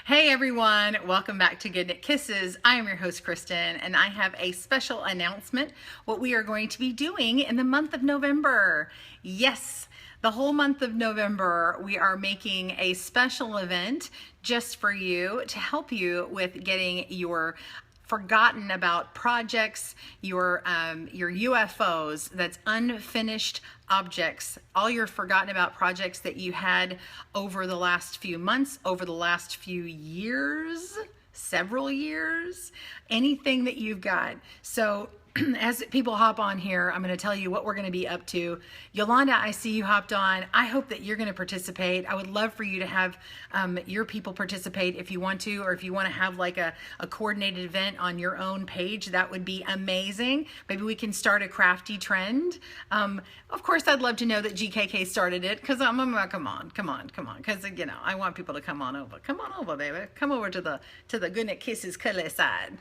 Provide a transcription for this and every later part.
Hey everyone, welcome back to Good Knit Kisses. I am your host Kristen, and I have a special announcement what we are going to be doing in the month of November. Yes, the whole month of November we are making a special event just for you to help you with getting your forgotten about projects, your UFOs, that's unfinished objects, all your forgotten about projects that you had over the last few months, over the last few years, several years, anything that you've got. So as people hop on here, I'm going to tell you what we're going to be up to. Yolanda, I see you hopped on. I hope that you're going to participate. I would love for you to have your people participate if you want to, or if you want to have like a coordinated event on your own page, that would be amazing. Maybe we can start a crafty trend. Of course, I'd love to know that GKK started it, because come on, because you know I want people to come on over. Come on over, baby. Come over to the Good Knit Kisses cuddly side.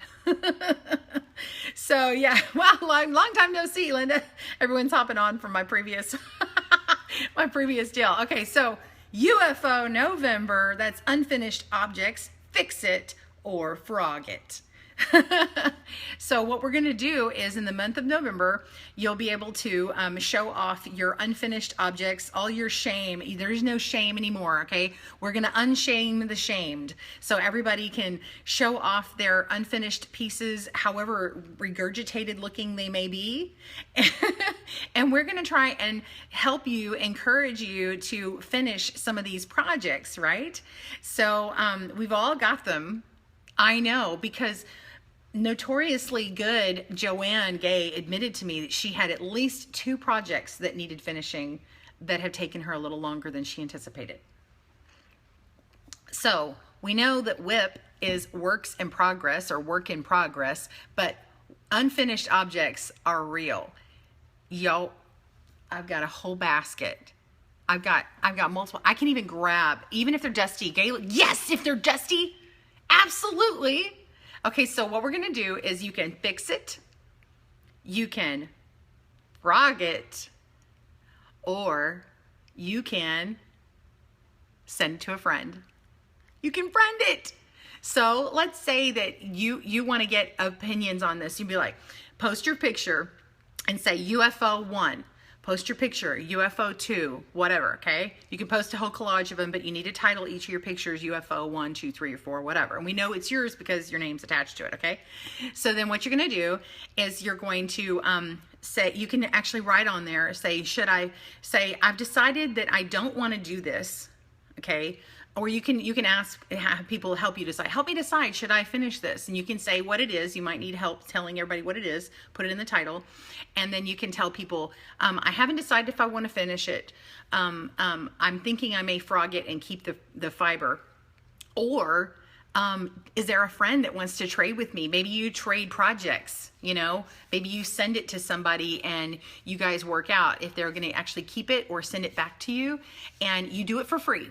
So yeah, well, long time no see, Linda. Everyone's hopping on from my previous my previous deal. Okay, so UFO November, that's unfinished objects, fix it or frog it. So what we're going to do is in the month of November, you'll be able to show off your unfinished objects, all your shame. There's no shame anymore, okay? We're going to unshame the shamed. So everybody can show off their unfinished pieces, however regurgitated looking they may be. And we're going to try and help you, encourage you to finish some of these projects, right? So we've all got them. I know, because notoriously good Joanne Gay admitted to me that she had at least 2 projects that needed finishing that have taken her a little longer than she anticipated. So we know that WIP is works in progress or work in progress, but unfinished objects are real. Yo, I've got a whole basket. I've got multiple. I can even grab, even if they're dusty. Gayla, yes, if they're dusty, absolutely. Okay, so what we're gonna do is you can fix it, you can frog it, or you can send it to a friend. You can friend it. So let's say that you want to get opinions on this. You'd be like, post your picture and say UFO 1. Post your picture, UFO 2, whatever, okay? You can post a whole collage of them, but you need to title each of your pictures UFO 1, 2, 3, or 4, whatever. And we know it's yours because your name's attached to it, okay? So then what you're going to do is you're going to say, you can actually write on there, say, I've decided that I don't want to do this, okay? Or you can have people help you decide. Help me decide, should I finish this? And you can say what it is. You might need help telling everybody what it is. Put it in the title. And then you can tell people, I haven't decided if I want to finish it. I'm thinking I may frog it and keep the fiber. Or is there a friend that wants to trade with me? Maybe you trade projects, you know? Maybe you send it to somebody and you guys work out if they're going to actually keep it or send it back to you. And you do it for free.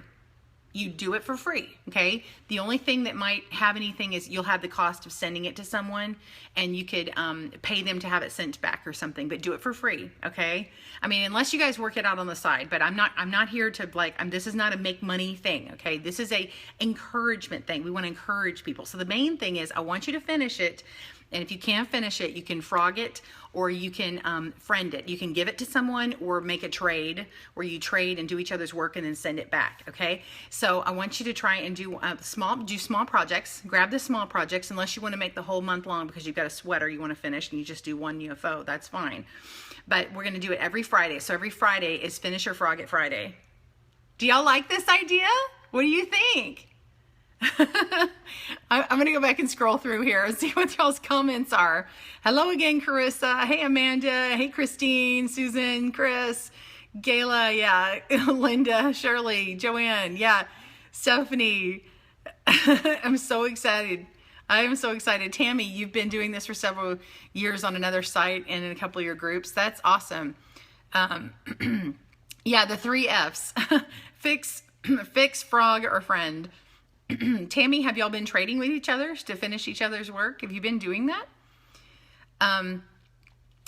You do it for free, okay? The only thing that might have anything is you'll have the cost of sending it to someone, and you could pay them to have it sent back or something, but do it for free, okay? I mean, unless you guys work it out on the side, but I'm not here to this is not a make money thing, okay? This is a encouragement thing. We want to encourage people. So the main thing is I want you to finish it. And if you can't finish it, you can frog it, or you can friend it. You can give it to someone or make a trade where you trade and do each other's work and then send it back, okay? So I want you to try and do small projects. Grab the small projects, unless you want to make the whole month long because you've got a sweater you want to finish and you just do one UFO. That's fine. But we're going to do it every Friday. So every Friday is Finish or Frog It Friday. Do y'all like this idea? What do you think? I'm going to go back and scroll through here and see what y'all's comments are. Hello again, Carissa. Hey, Amanda. Hey, Christine, Susan, Chris, Gayla, yeah, Linda, Shirley, Joanne, yeah, Stephanie. I'm so excited. I am so excited. Tammy, you've been doing this for several years on another site and in a couple of your groups. That's awesome. Yeah, the 3 F's. Fix, frog, or friend. Tammy, have y'all been trading with each other to finish each other's work? Have you been doing that?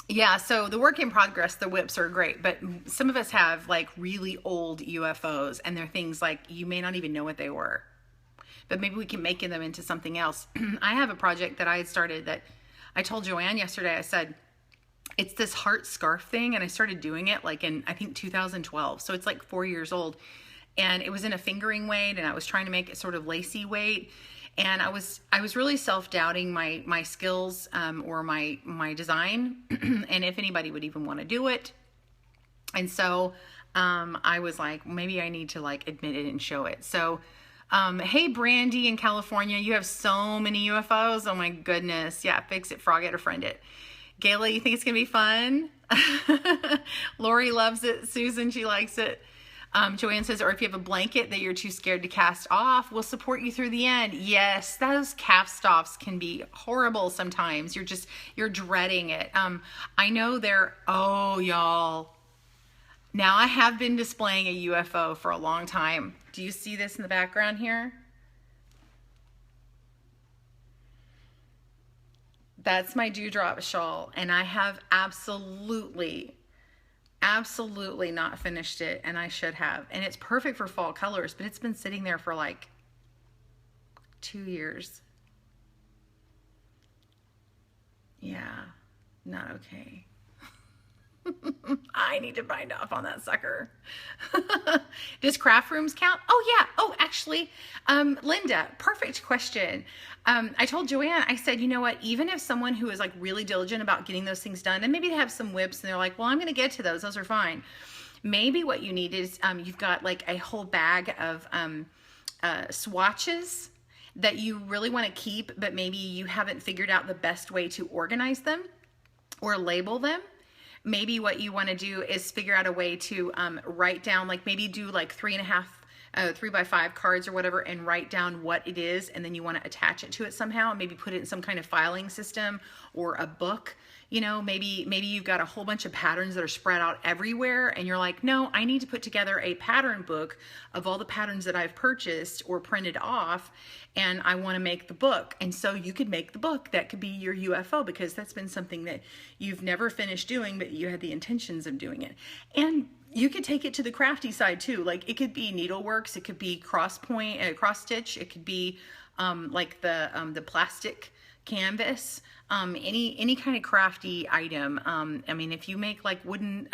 Yeah, so the work in progress, the whips are great, but some of us have like really old UFOs, and they're things like you may not even know what they were. but maybe we can make them into something else. I have a project that I had started that I told Joanne yesterday. I said, it's this heart scarf thing, and I started doing it like in, I think, 2012. So it's like 4 years old, and it was in a fingering weight, and I was trying to make it sort of lacy weight. And I was really self-doubting my skills, or my design, and if anybody would even want to do it. And so I was like, maybe I need to like admit it and show it. So hey, Brandy in California, you have so many UFOs. Oh my goodness. Yeah, fix it, frog it, or friend it. Gayla, you think it's gonna be fun? Lori loves it. Susan, she likes it. Joanne says, or if you have a blanket that you're too scared to cast off, we'll support you through the end. Yes, those cast offs can be horrible sometimes. You're dreading it. I know oh, y'all. Now I have been displaying a UFO for a long time. Do you see this in the background here? That's my dewdrop shawl, and I have absolutely not finished it, and I should have. And it's perfect for fall colors, but it's been sitting there for like 2 years. Yeah, not okay. I need to bind off on that sucker. Does craft rooms count? Oh yeah. Oh, actually, Linda, perfect question. I told Joanne, I said, you know what, even if someone who is like really diligent about getting those things done, and maybe they have some whips and they're like, well, I'm going to get to those. Those are fine. Maybe what you need is, you've got like a whole bag of, swatches that you really want to keep, but maybe you haven't figured out the best way to organize them or label them. Maybe what you want to do is figure out a way to write down, like maybe do like 3x5 cards or whatever, and write down what it is, and then you want to attach it to it somehow, and maybe put it in some kind of filing system or a book. You know, maybe you've got a whole bunch of patterns that are spread out everywhere, and you're like, no, I need to put together a pattern book of all the patterns that I've purchased or printed off, and I want to make the book. And so you could make the book. That could be your UFO, because that's been something that you've never finished doing, but you had the intentions of doing it. And you could take it to the crafty side too. Like it could be needleworks, it could be cross stitch, it could be like the plastic canvas, any kind of crafty item. I mean, if you make like wooden,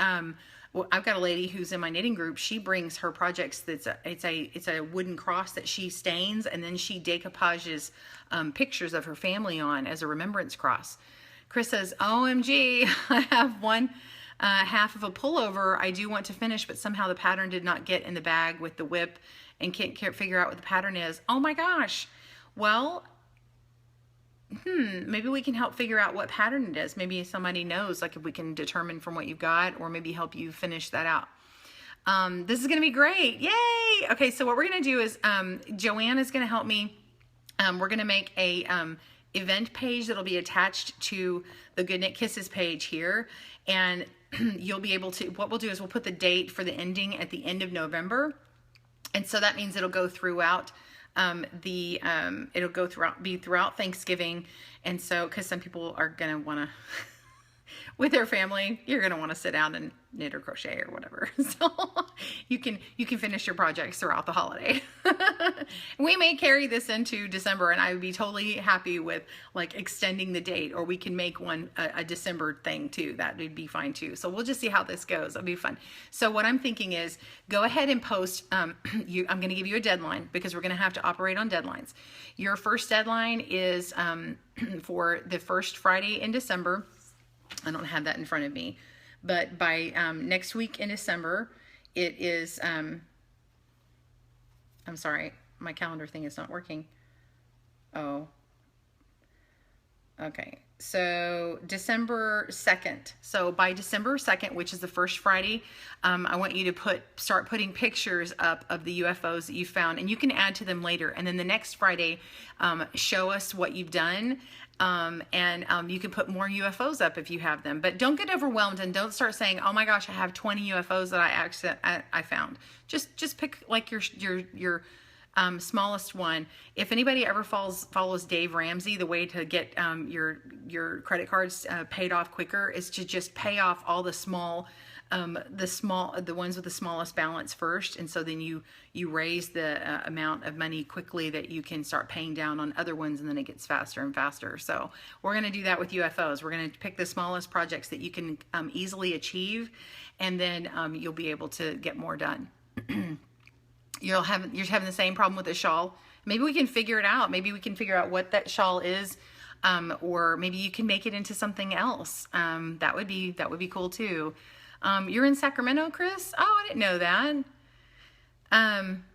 well, I've got a lady who's in my knitting group. She brings her projects. It's a wooden cross that she stains, and then she decoupages pictures of her family on as a remembrance cross. Chris says, OMG, I have one half of a pullover I do want to finish, but somehow the pattern did not get in the bag with the whip and can't figure out what the pattern is. Oh my gosh. Well, maybe we can help figure out what pattern it is. Maybe somebody knows, like if we can determine from what you've got, or maybe help you finish that out. This is going to be great. Yay. Okay. So what we're going to do is, Joanne is going to help me. We're going to make a, event page that'll be attached to the Good Knit Kisses page here. And you'll be able to, what we'll do is we'll put the date for the ending at the end of November. And so that means it'll go throughout be throughout Thanksgiving. And so, cause some people are going to want to, with their family, you're going to want to sit down and knit or crochet or whatever. So you can finish your projects throughout the holiday. We may carry this into December, and I would be totally happy with like extending the date, or we can make one a December thing too. That would be fine too. So we'll just see how this goes. It'll be fun. So what I'm thinking is go ahead and post, I'm going to give you a deadline, because we're going to have to operate on deadlines. Your first deadline is for the first Friday in December. I don't have that in front of me, but by next week in December, it is, I'm sorry, my calendar thing is not working. Oh, okay. So December 2nd. So by December 2nd, which is the first Friday, I want you to start putting pictures up of the UFOs that you found, and you can add to them later. And then the next Friday, show us what you've done. You can put more UFOs up if you have them, but don't get overwhelmed, and don't start saying, oh my gosh, I have 20 UFOs that I found. Just pick like your smallest one. If anybody ever follows Dave Ramsey, the way to get your credit cards paid off quicker is to just pay off all the small the ones with the smallest balance first, and so then you raise the amount of money quickly that you can start paying down on other ones, and then it gets faster and faster. So we're going to do that with UFOs. We're going to pick the smallest projects that you can easily achieve, and then you'll be able to get more done. You're having the same problem with the shawl. Maybe we can figure it out. Maybe we can figure out what that shawl is, or maybe you can make it into something else. That would be cool too. You're in Sacramento, Chris? Oh, I didn't know that.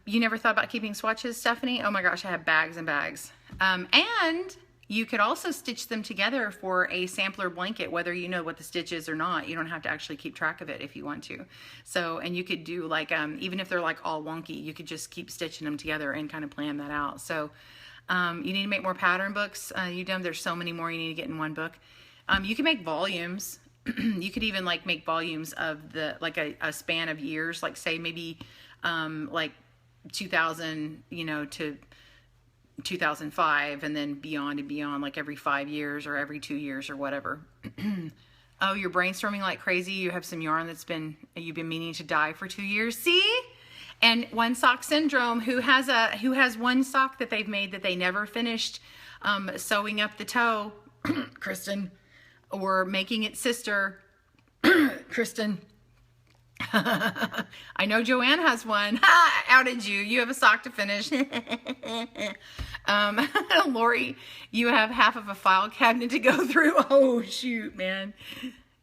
You never thought about keeping swatches, Stephanie? Oh my gosh, I have bags and bags. And you could also stitch them together for a sampler blanket, whether you know what the stitch is or not. You don't have to actually keep track of it if you want to. So, and you could do like, even if they're like all wonky, you could just keep stitching them together and kind of plan that out. So, you need to make more pattern books. There's so many more you need to get in one book. You can make volumes. You could even like make volumes of the, like a span of years, like say maybe, like 2000, to 2005, and then beyond and beyond, like every 5 years or every 2 years or whatever. Oh, you're brainstorming like crazy. You have some yarn you've been meaning to dye for 2 years. See? And one sock syndrome, who has one sock that they've made that they never finished sewing up the toe, Kristen, or making its sister, Kristen. I know Joanne has one. Ha! Outed you. You have a sock to finish. Lori, you have half of a file cabinet to go through. Oh, shoot, man.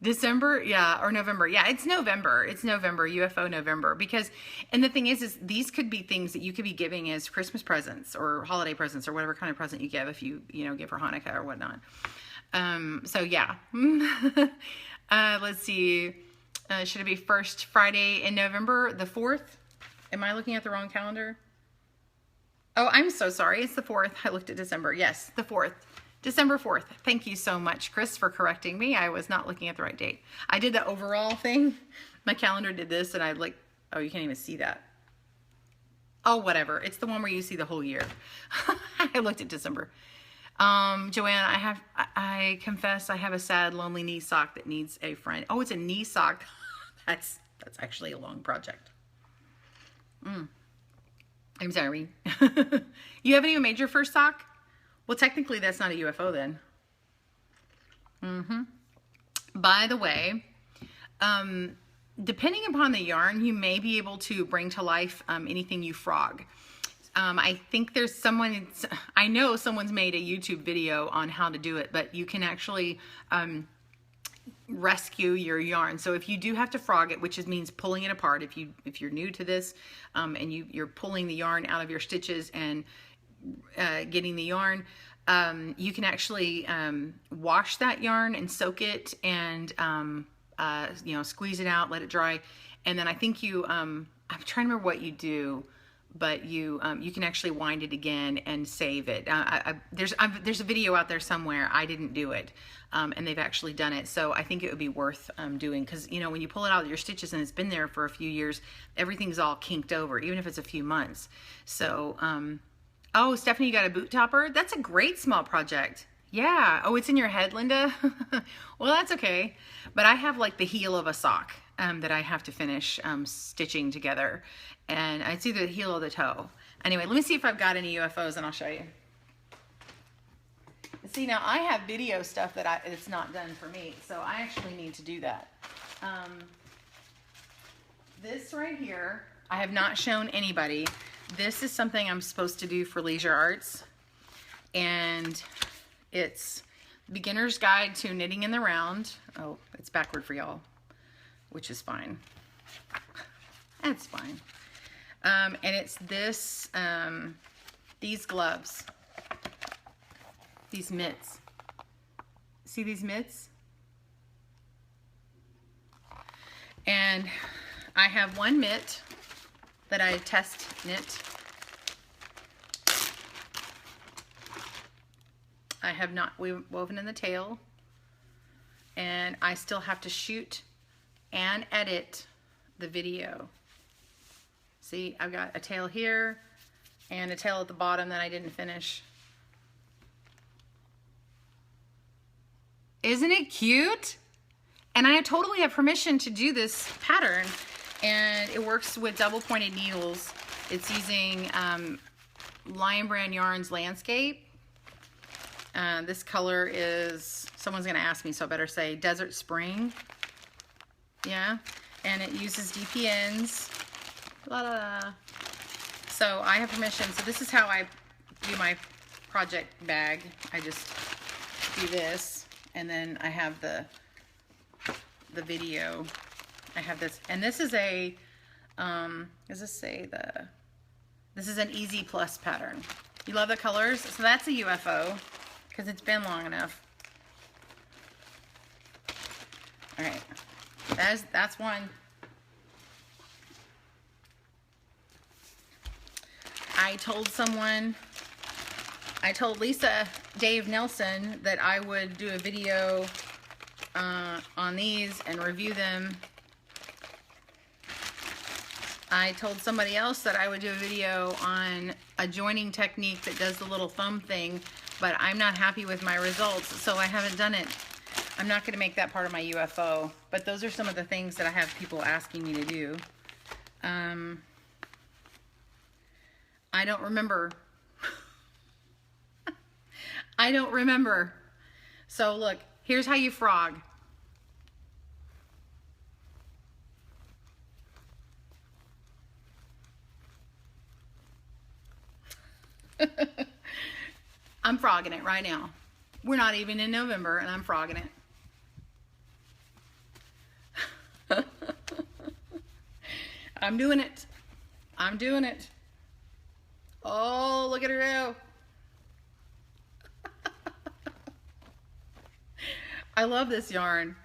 December? Yeah, or November. Yeah, it's November. It's November, UFO November. Because, and the thing is these could be things that you could be giving as Christmas presents or holiday presents or whatever kind of present you give if you give for Hanukkah or whatnot. So yeah. Let's see. Should it be first Friday in November, the 4th? Am I looking at the wrong calendar? Oh, I'm so sorry. It's the 4th. I looked at December. Yes, the 4th. December 4th. Thank you so much, Chris, for correcting me. I was not looking at the right date. I did the overall thing. My calendar did this, and oh, you can't even see that. Oh, whatever. It's the one where you see the whole year. I looked at December. Joanne, I confess I have a sad, lonely knee sock that needs a friend. Oh, it's a knee sock. That's actually a long project. I'm sorry. You haven't even made your first sock? Well, technically that's not a UFO then. By the way, depending upon the yarn, you may be able to bring to life anything you frog. I think there's I know someone's made a YouTube video on how to do it, but you can actually rescue your yarn. So if you do have to frog it, which means pulling it apart, if you're new to this, and you're pulling the yarn out of your stitches and getting the yarn, you can actually wash that yarn and soak it and squeeze it out, let it dry, and then I think I'm trying to remember what you do, but you can actually wind it again and save it. There's a video out there somewhere. I didn't do it, and they've actually done it. So I think it would be worth doing, because when you pull it out of your stitches and it's been there for a few years, everything's all kinked over, even if it's a few months. So, oh, Stephanie, you got a boot topper? That's a great small project. Yeah. Oh, it's in your head, Linda? Well, that's okay. But I have like the heel of a sock that I have to finish stitching together. And it's either the heel or the toe. Anyway, let me see if I've got any UFOs and I'll show you. See, now I have video stuff that it's not done for me, so I actually need to do that. This right here, I have not shown anybody. This is something I'm supposed to do for Leisure Arts, and it's Beginner's Guide to Knitting in the Round. Oh, it's backward for y'all, which is fine. That's fine. And it's this, these gloves, these mitts. See these mitts? And I have one mitt that I test knit. I have not woven in the tail, and I still have to shoot and edit the video. See, I've got a tail here and a tail at the bottom that I didn't finish. Isn't it cute? And I totally have permission to do this pattern, and it works with double pointed needles. It's using Lion Brand Yarns Landscape. This color is, someone's gonna ask me, so I better say Desert Spring. Yeah, and it uses DPNs. La, la, la. So I have permission. So this is how I do my project bag. I just do this, and then I have the video. I have this, and this is a does this say this is an Easy Plus pattern. You love the colors? So that's a UFO because it's been long enough. All right, that's one. I told Lisa Dave Nelson that I would do a video on these and review them. I told somebody else that I would do a video on a joining technique that does the little thumb thing, but I'm not happy with my results, so I haven't done it. I'm not going to make that part of my UFO, but those are some of the things that I have people asking me to do. I don't remember. I don't remember. So look, here's how you frog. I'm frogging it right now. We're not even in November and I'm frogging it. I'm doing it. I'm doing it. Oh, look at her go. I love this yarn.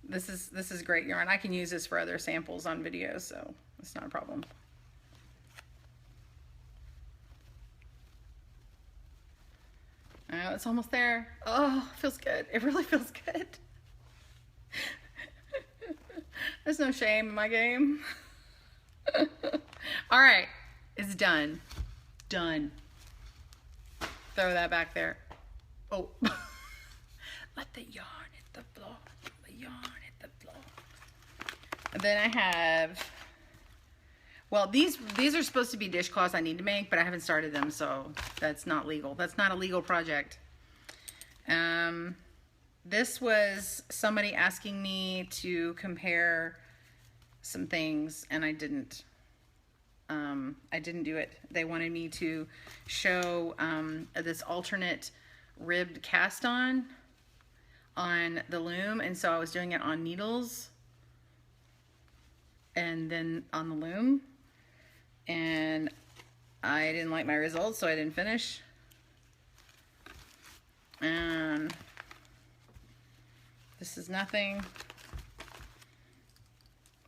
This is great yarn. I can use this for other samples on videos, so it's not a problem. Oh, it's almost there. Oh, it feels good. It really feels good. There's no shame in my game. All right, it's done. Done. Throw that back there. Oh. Let the yarn hit the floor. The yarn hit the floor. And then I have, well, these are supposed to be dishcloths I need to make, but I haven't started them, so that's not legal. That's not a legal project. This was somebody asking me to compare some things, and I didn't do it. They wanted me to show this alternate ribbed cast on the loom, and so I was doing it on needles and then on the loom, and I didn't like my results, so I didn't finish. And this is nothing.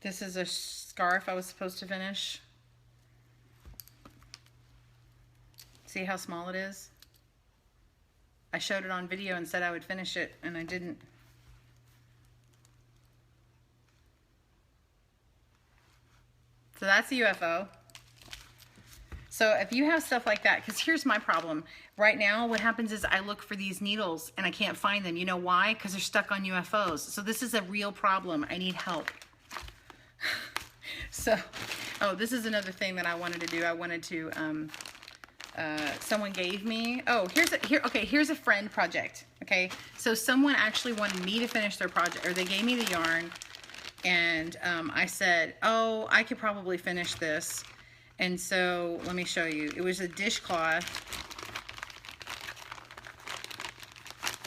This is a scarf I was supposed to finish. See how small it is? I showed it on video and said I would finish it, and I didn't. So that's a UFO. So if you have stuff like that, because here's my problem. Right now, what happens is I look for these needles and I can't find them. You know why? Because they're stuck on UFOs. So this is a real problem. I need help. So, oh, this is another thing that I wanted to do. I wanted to, someone gave me, oh, here's a friend project. Okay, so someone actually wanted me to finish their project, or they gave me the yarn, and I said, oh, I could probably finish this. And so let me show you. It was a dishcloth.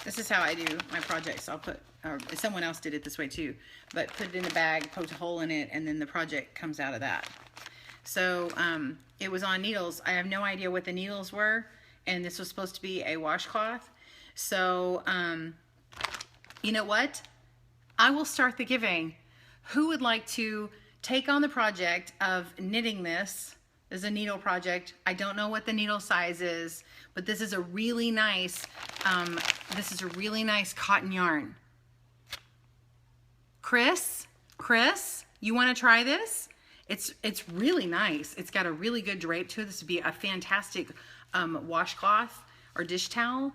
This is how I do my projects. I'll put, or someone else did it this way too, but put it in a bag, poked a hole in it, and then the project comes out of that. So it was on needles. I have no idea what the needles were, and this was supposed to be a washcloth. So you know what? I will start the giving. Who would like to take on the project of knitting this? This is a needle project. I don't know what the needle size is, but this is a really nice cotton yarn. Chris, you want to try this? It's really nice. It's got a really good drape to it. This would be a fantastic washcloth or dish towel.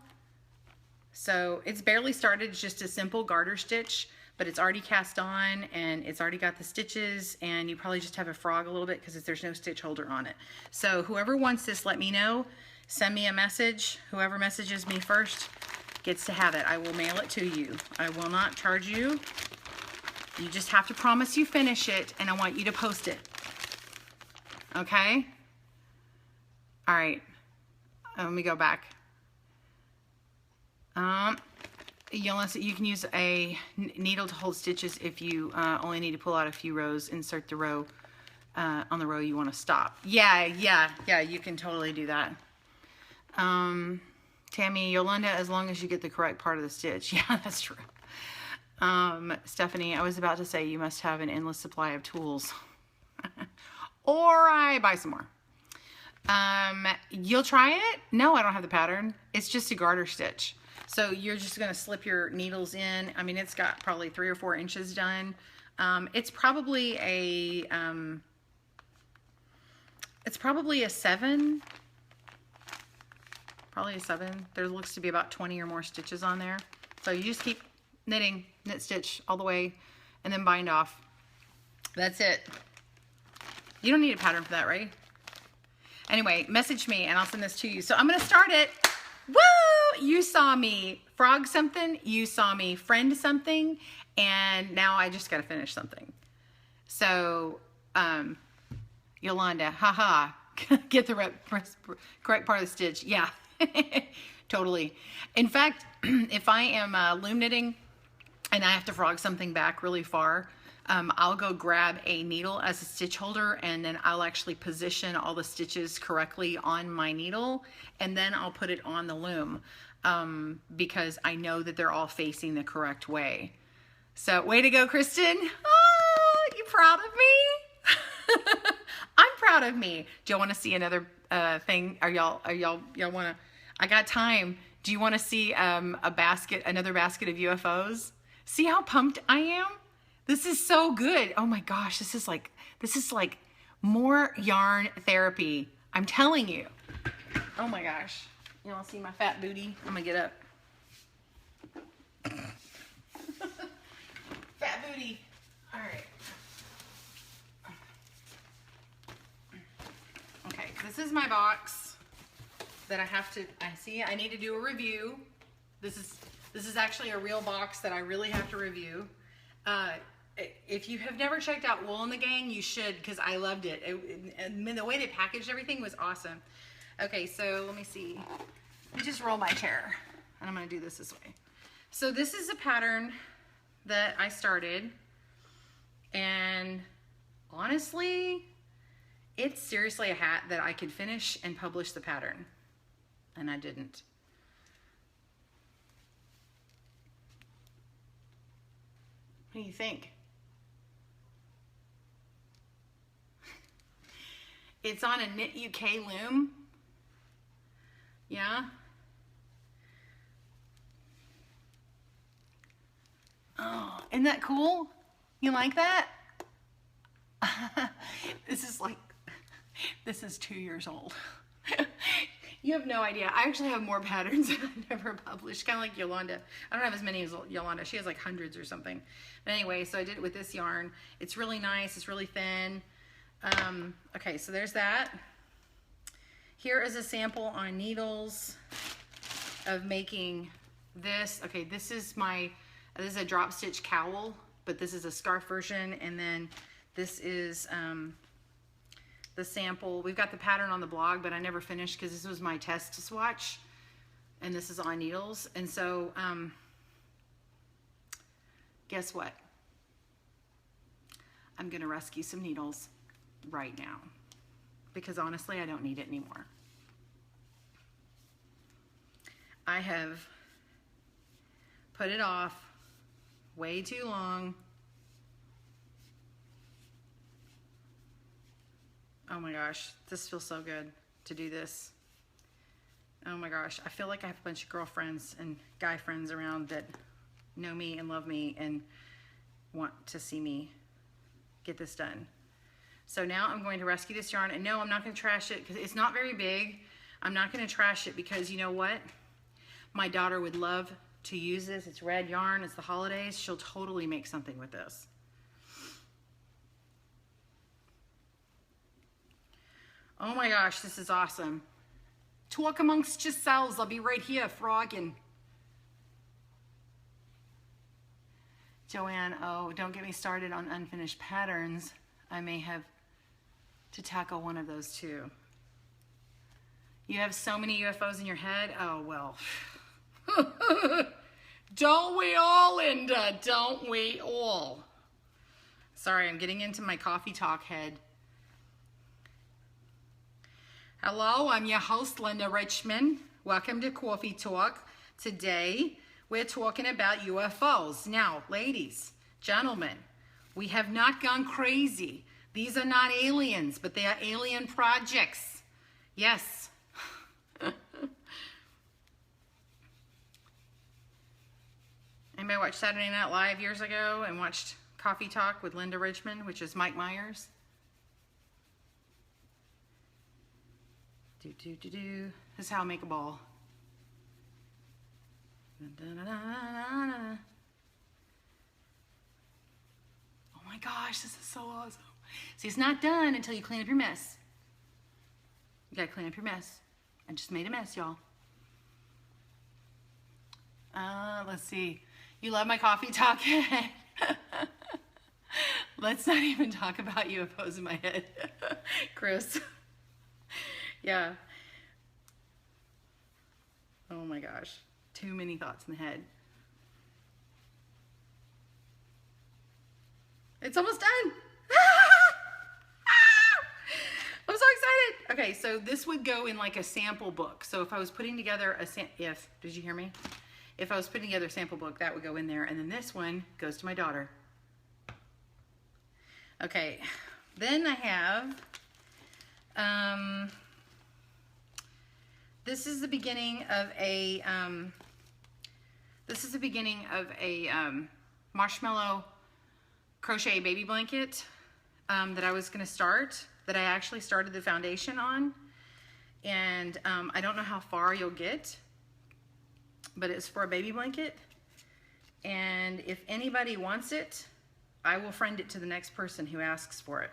So it's barely started. It's just a simple garter stitch, but it's already cast on and it's already got the stitches, and you probably just have a frog a little bit because there's no stitch holder on it. So whoever wants this, let me know. Send me a message. Whoever messages me first gets to have it. I will mail it to you. I will not charge you. You just have to promise you finish it, and I want you to post it. Okay? All right. Let me go back. You can use a needle to hold stitches if you only need to pull out a few rows. Insert the row on the row you want to stop. Yeah, you can totally do that. Tammy, Yolanda, as long as you get the correct part of the stitch. Yeah, that's true. Stephanie, I was about to say you must have an endless supply of tools. Or I buy some more. You'll try it? No, I don't have the pattern. It's just a garter stitch. So you're just going to slip your needles in. I mean, it's got probably 3 or 4 inches done. It's probably a 7. Probably a 7. There looks to be about 20 or more stitches on there. So you just keep knitting, knit stitch all the way, and then bind off. That's it. You don't need a pattern for that, right? Anyway, message me and I'll send this to you. So I'm going to start it. Woo! You saw me frog something. You saw me friend something. And now I just got to finish something. So, Yolanda, haha, get the correct part of the stitch. Yeah, totally. In fact, if I am loom knitting and I have to frog something back really far, I'll go grab a needle as a stitch holder, and then I'll actually position all the stitches correctly on my needle, and then I'll put it on the loom because I know that they're all facing the correct way. So way to go, Kristen. Oh, you proud of me? I'm proud of me. Do you want to see another thing? Y'all want to? I got time. Do you want to see another basket of UFOs? See how pumped I am? This is so good. Oh my gosh, this is like more yarn therapy. I'm telling you. Oh my gosh. You want to see my fat booty? I'm gonna get up. Fat booty. All right. Okay, this is my box that I need to do a review. This is actually a real box that I really have to review. If you have never checked out Wool and the Gang, you should, because I loved it. And the way they packaged everything was awesome. Okay, so let me see. Let me just roll my chair, and I'm going to do this way. So this is a pattern that I started, and honestly, it's seriously a hat that I could finish and publish the pattern, and I didn't. What do you think? It's on a Knit UK loom. Yeah. Oh, isn't that cool? You like that? This is 2 years old. You have no idea. I actually have more patterns that I've never published, kind of like Yolanda. I don't have as many as Yolanda. She has like hundreds or something. But anyway, so I did it with this yarn. It's really nice. It's really thin. Okay, so there's that. Here is a sample on needles of making this. Okay, this is a drop stitch cowl, but this is a scarf version, and then this is the sample. We've got the pattern on the blog, but I never finished because this was my test swatch, and this is on needles. And so guess what? I'm gonna rescue some needles right now because honestly I don't need it anymore. I have put it off way too long. Oh my gosh, this feels so good to do this. Oh my gosh, I feel like I have a bunch of girlfriends and guy friends around that know me and love me and want to see me get this done. So now I'm going to rescue this yarn, and no, I'm not going to trash it because it's not very big. I'm not going to trash it because you know what? My daughter would love to use this. It's red yarn, it's the holidays. She'll totally make something with this. Oh my gosh, this is awesome. Talk amongst yourselves. I'll be right here frogging. Joanne, oh, don't get me started on unfinished patterns. I may have to tackle one of those too. You have so many UFOs in your head? Oh, well. Don't we all, Linda? Don't we all? Sorry, I'm getting into my coffee talk head. Hello, I'm your host, Linda Richmond. Welcome to Coffee Talk. Today, we're talking about UFOs. Now, ladies, gentlemen, we have not gone crazy. These are not aliens, but they are alien projects. Yes. Anybody watched Saturday Night Live years ago and watched Coffee Talk with Linda Richmond, which is Mike Myers? This is how I make a ball. Oh my gosh, this is so awesome. See, it's not done until you clean up your mess. You gotta clean up your mess. I just made a mess, y'all. Let's see. You love my coffee talk head. Let's not even talk about UFOs in my head, Chris. Yeah. Oh my gosh. Too many thoughts in the head. It's almost done. I'm so excited. Okay, so this would go in like a sample book. So if I was putting together did you hear me? If I was putting together a sample book, that would go in there. And then this one goes to my daughter. Okay, then I have, this is the beginning of a, marshmallow crochet baby blanket that I was going to start, that I actually started the foundation on. And I don't know how far you'll get, but it's for a baby blanket. And if anybody wants it, I will friend it to the next person who asks for it.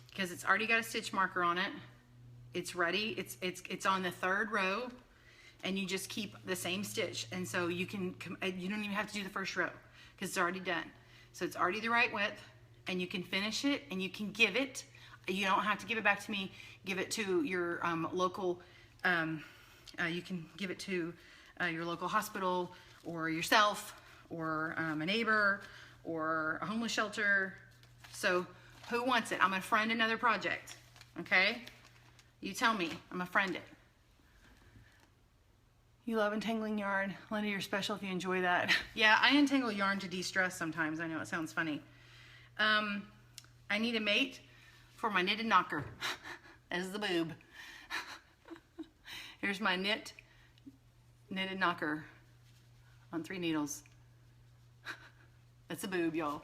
Because it's already got a stitch marker on it. It's ready. It's on the 3rd row, and you just keep the same stitch. And so you don't even have to do the 1st row because it's already done. So it's already the right width, and you can finish it, and you can give it. You don't have to give it back to me. Give it to your local. You can give it to your local hospital or yourself or a neighbor or a homeless shelter. So who wants it? I'm gonna friend another project. Okay? You tell me. I'm gonna friend it. You love entangling yarn. Linda, you're special if you enjoy that. Yeah, I entangle yarn to de-stress sometimes. I know it sounds funny. I need a mate for my knitted knocker. As the boob. Here's my knitted knocker on 3 needles. That's a boob, y'all.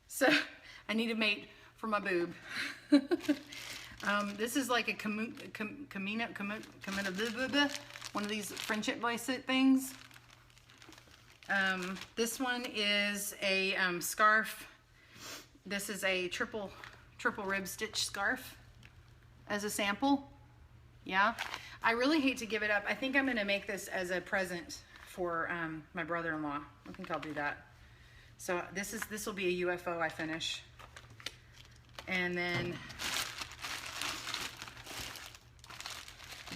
So I need a mate for my boob. This is like a one of these friendship bracelet things. This one is a scarf. This is a triple rib stitch scarf as a sample. Yeah, I really hate to give it up. I think I'm gonna make this as a present for my brother-in-law. I think I'll do that. So this will be a UFO I finish. And then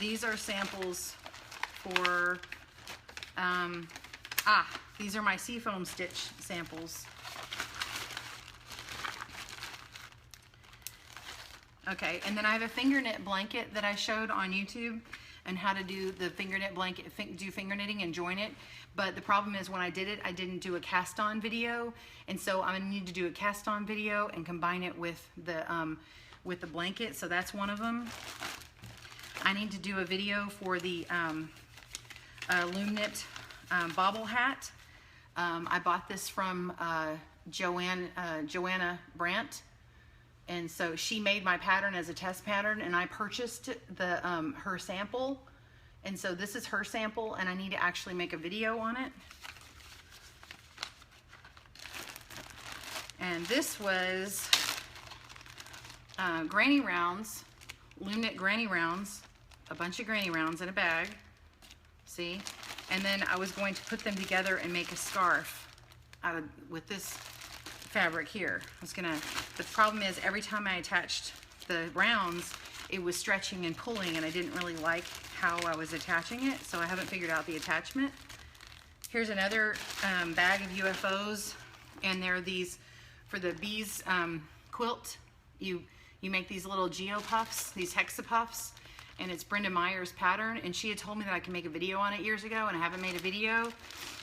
these are samples for, these are my seafoam stitch samples. Okay, and then I have a finger knit blanket that I showed on YouTube and how to do the finger knit blanket, do finger knitting and join it. But the problem is when I did it, I didn't do a cast on video. And so I'm gonna need to do a cast on video and combine it with the blanket. So that's one of them. I need to do a video for the loom knit bobble hat. I bought this from Joanna Brandt. And so she made my pattern as a test pattern, and I purchased the her sample. And so this is her sample, and I need to actually make a video on it. And this was granny rounds, loom knit granny rounds, a bunch of granny rounds in a bag. See? And then I was going to put them together and make a scarf out of with this fabric here. The problem is every time I attached the rounds, it was stretching and pulling, and I didn't really like how I was attaching it, so I haven't figured out the attachment. Here's another bag of UFOs, and they're these for the bees quilt. You make these little geo puffs, these hexa puffs, and it's Brenda Meyer's pattern, and she had told me that I can make a video on it years ago, and I haven't made a video.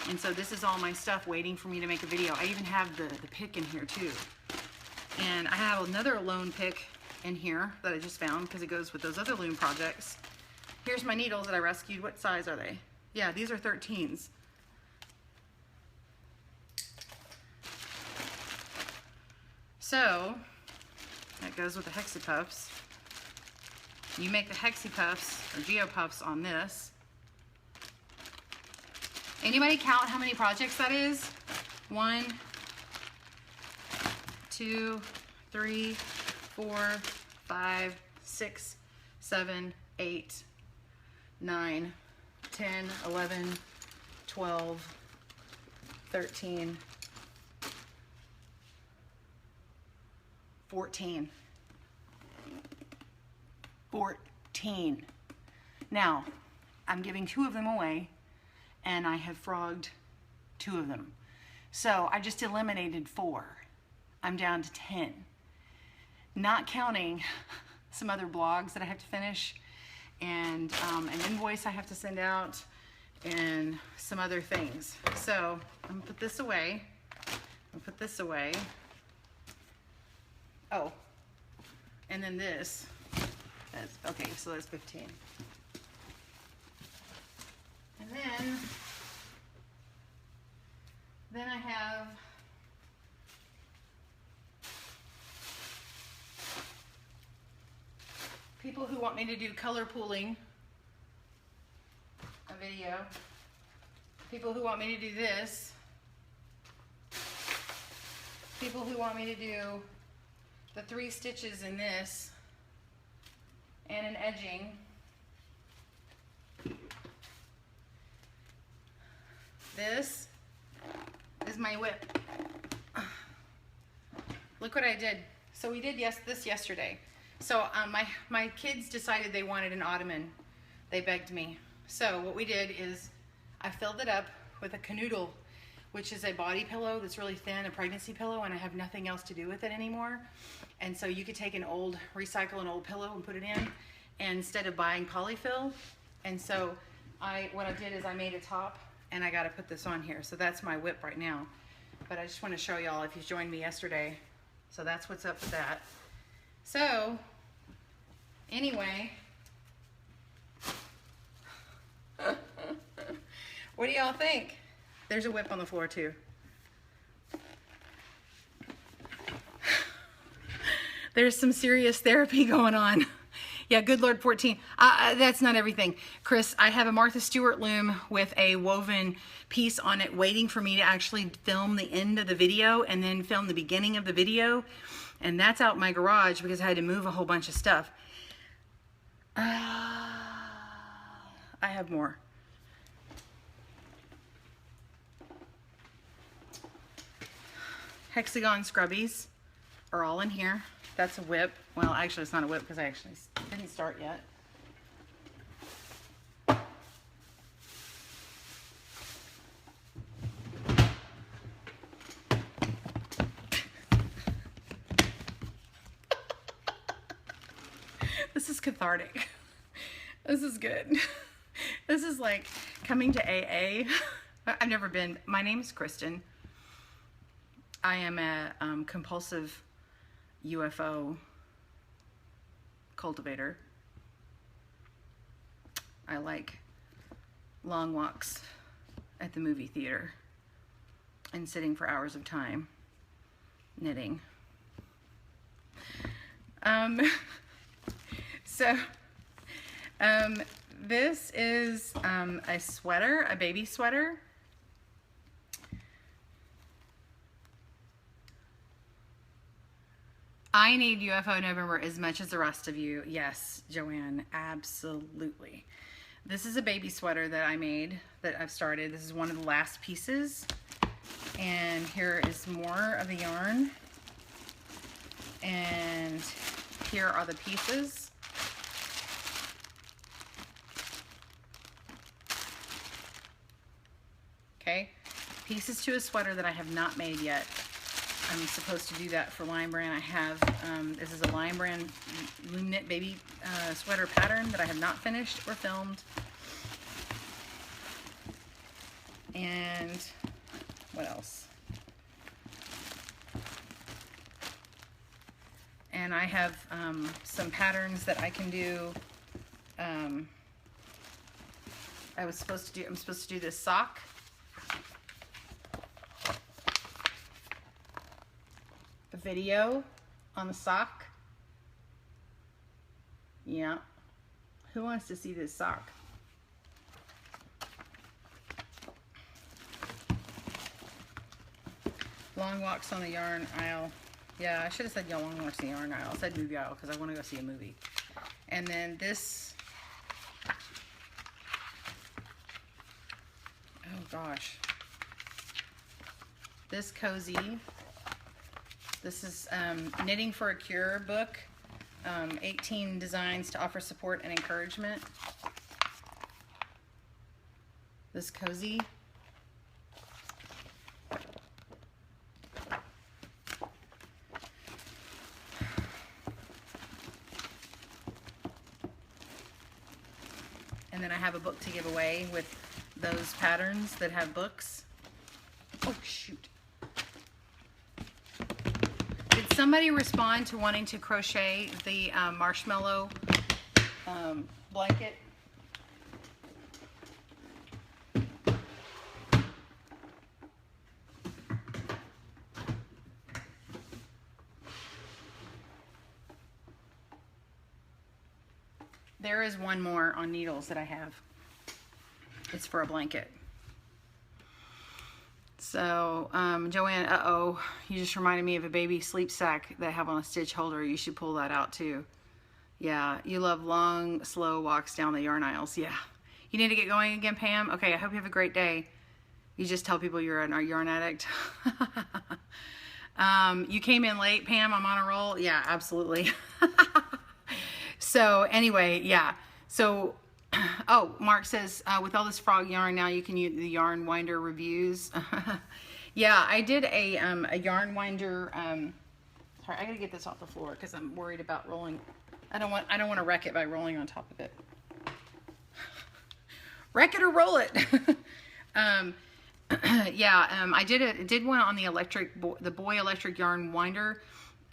And so this is all my stuff waiting for me to make a video. I even have the pick in here too. And I have another loan pick in here that I just found because it goes with those other loom projects. Here's my needles that I rescued. What size are they? Yeah, these are 13s. So that goes with the hexi puffs. You make the hexi puffs or geo puffs on this. Anybody count how many projects that is? 1, 2, 3, 4, 5, 6, 7, 8, 9, 10, 11, 12, 13, 14. 14. Now, I'm giving 2 of them away, and I have frogged 2 of them. So I just eliminated 4. I'm down to 10. Not counting some other blogs that I have to finish, and an invoice I have to send out, and some other things. So I'm gonna put this away. Oh, and then this. Okay, so that's 15. And then I have people who want me to do color pooling, a video. People who want me to do this. People who want me to do the 3 stitches in this. And an edging. This is my whip. Look what I did. So we did this yesterday. So my kids decided they wanted an ottoman. They begged me. So what we did is I filled it up with a canoodle, which is a body pillow that's really thin, a pregnancy pillow, and I have nothing else to do with it anymore. And so you could take recycle an old pillow and put it in, and instead of buying polyfill. And so what I did is I made a top, and I got to put this on here. So that's my whip right now. But I just want to show y'all if you joined me yesterday. So that's what's up with that. So anyway, what do y'all think? There's a whip on the floor too. There's some serious therapy going on. Yeah, good Lord, 14. That's not everything. Chris, I have a Martha Stewart loom with a woven piece on it waiting for me to actually film the end of the video and then film the beginning of the video. And that's out in my garage because I had to move a whole bunch of stuff. I have more. Hexagon scrubbies are all in here. That's a whip. Well, actually, it's not a whip because I actually didn't start yet. This is cathartic. This is good. This is like coming to AA. I've never been. My name's Kristen. I am a compulsive UFO cultivator. I like long walks at the movie theater and sitting for hours of time knitting. Um, so, this is a sweater, a baby sweater. I need UFO November as much as the rest of you. Yes, Joanne, absolutely. This is a baby sweater that I made, that I've started. This is one of the last pieces. And here is more of the yarn. And here are the pieces. Okay, pieces to a sweater that I have not made yet. I'm supposed to do that for Lion Brand. I have, this is a Lion Brand loom knit baby sweater pattern that I have not finished or filmed. And what else? And I have some patterns that I can do. I'm supposed to do this sock. A video on the sock. Yeah. Who wants to see this sock? Long walks on the yarn aisle. Yeah, I should have said long walks on the yarn aisle. I said movie aisle because I want to go see a movie. And then this. Oh gosh. This cozy. This is Knitting for a Cure book. 18 designs to offer support and encouragement. This cozy. And then I have a book to give away with those patterns that have books. Oh shoot. Did somebody respond to wanting to crochet the marshmallow blanket? There is one more on needles that I have. It's for a blanket. So, Joanne, uh-oh, you just reminded me of a baby sleep sack that I have on a stitch holder. You should pull that out too. Yeah, you love long, slow walks down the yarn aisles. Yeah. You need to get going again, Pam? Okay, I hope you have a great day. You just tell people you're a yarn addict. You came in late, Pam. I'm on a roll. Yeah, absolutely. So, anyway, yeah. So, oh, Mark says, with all this frog yarn now, you can use the yarn winder reviews. Yeah, I did a yarn winder. Sorry, I gotta get this off the floor because I'm worried about rolling. I don't want to wreck it by rolling on top of it. Wreck it or roll it. Yeah, I did one on the boy electric yarn winder.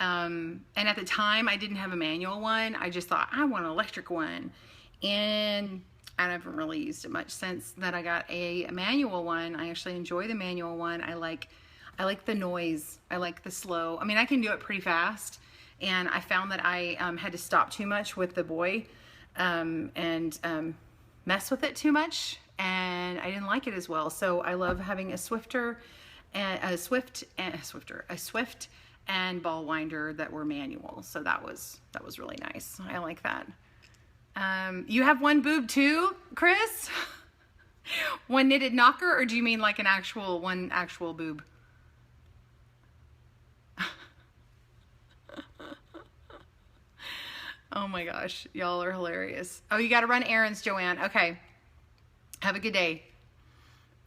And at the time I didn't have a manual one. I just thought I want an electric one. And I haven't really used it much since that I got a manual one. I actually enjoy the manual one. I like the noise. I like the slow. I mean, I can do it pretty fast. And I found that I had to stop too much with the boy and mess with it too much. And I didn't like it as well. So I love having a swift and ball winder that were manual. So that was really nice. I like that. You have one boob too, Chris? One knitted knocker, or do you mean like one actual boob? Oh my gosh, y'all are hilarious. Oh, you got to run errands, Joanne. Okay. Have a good day.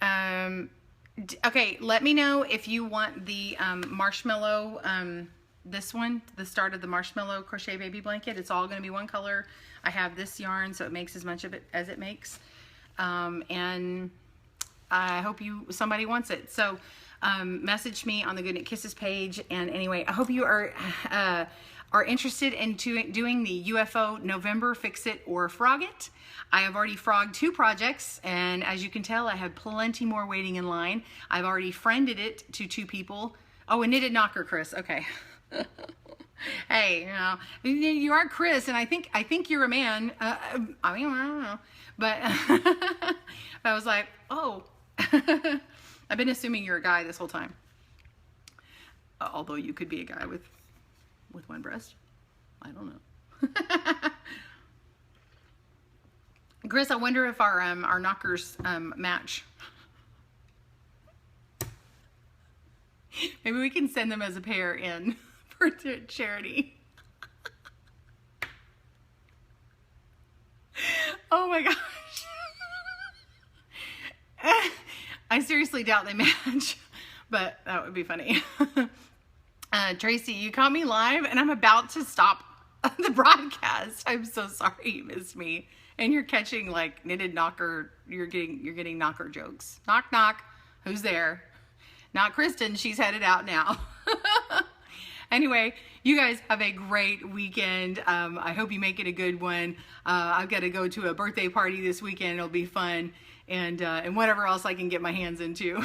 Okay, let me know if you want the marshmallow, this one, the start of the marshmallow crochet baby blanket. It's all going to be one color. I have this yarn, so it makes as much of it as it makes. And I hope somebody wants it. So message me on the Good Knit Kisses page. And anyway, I hope you are interested in doing the UFO November Fix It or Frog It. I have already frogged 2 projects, and as you can tell, I have plenty more waiting in line. I've already friended it to 2 people. Oh, a knitted knocker, Chris. Okay. Hey, you are Chris, and I think you're a man. I mean, I don't know, but I was like, oh, I've been assuming you're a guy this whole time. Although you could be a guy with one breast. I don't know. Chris, I wonder if our knockers match. Maybe we can send them as a pair in for charity. Oh my gosh. I seriously doubt they match, but that would be funny. Tracy, you caught me live and I'm about to stop the broadcast. I'm so sorry you missed me. And you're catching like knitted knocker, you're getting knocker jokes. Knock, knock. Who's there? Not Kristen. She's headed out now. Anyway, you guys have a great weekend. I hope you make it a good one. I've got to go to a birthday party this weekend. It'll be fun. And whatever else I can get my hands into.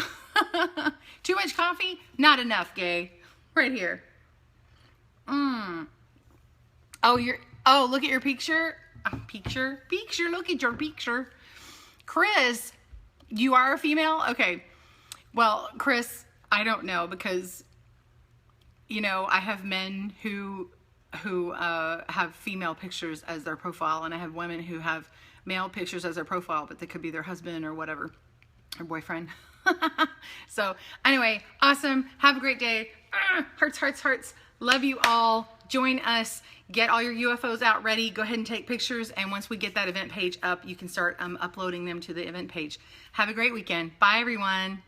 Too much coffee? Not enough, gay. Right here. Oh, look at your picture. Picture, look at your picture. Chris, you are a female? Okay. Well, Chris, I don't know because, you know, I have men who have female pictures as their profile, and I have women who have male pictures as their profile, but they could be their husband or whatever, or boyfriend. So anyway, awesome. Have a great day. Hearts, hearts, hearts. Love you all. Join us. Get all your UFOs out ready. Go ahead and take pictures. And once we get that event page up, you can start uploading them to the event page. Have a great weekend. Bye, everyone.